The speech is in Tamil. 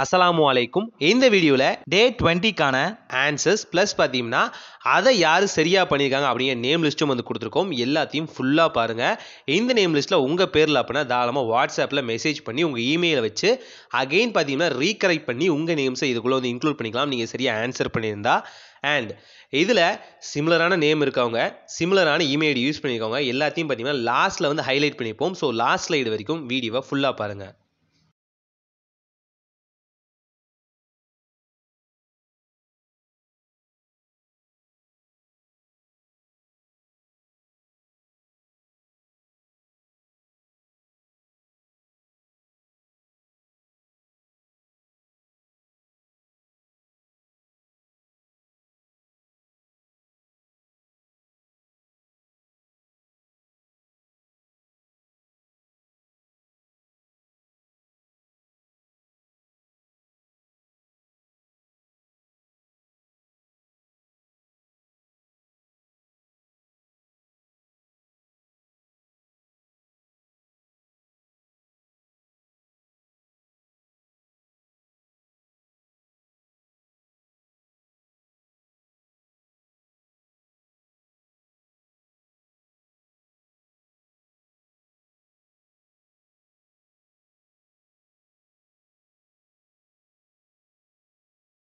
அஸ்ஸலாமு அலைக்கும். இந்த வீடியோவில் டே 20க்கான ஆன்சர்ஸ் ப்ளஸ் பார்த்தீங்கன்னா அதை யார் சரியாக பண்ணியிருக்காங்க அப்படிங்கிற நேம் லிஸ்ட்டும் வந்து கொடுத்துருக்கோம். எல்லாத்தையும் ஃபுல்லாக பாருங்கள். இந்த நேம் லிஸ்ட்டில் உங்கள் பேரில் அப்படின்னா தாராளமாக வாட்ஸ்அப்பில் மெசேஜ் பண்ணி உங்கள் இமெயிலை வச்சு அகெயின் பார்த்தீங்கன்னா ரீகரெக்ட் பண்ணி உங்கள் நேம்ஸை இதுக்குள்ளே வந்து இன்க்ளூட் பண்ணிக்கலாம் நீங்கள் சரியாக ஆன்சர் பண்ணியிருந்தா. அண்ட் இதில் சிமிலரான நேம் இருக்கவங்க, சிமிலரான இமெயில் யூஸ் பண்ணியிருக்கவங்க எல்லாத்தையும் பார்த்தீங்கன்னா லாஸ்ட்டில் வந்து ஹைலைட் பண்ணிப்போம். ஸோ லாஸ்ட் ஸ்லைடு வரைக்கும் வீடியோவை ஃபுல்லாக பாருங்கள்.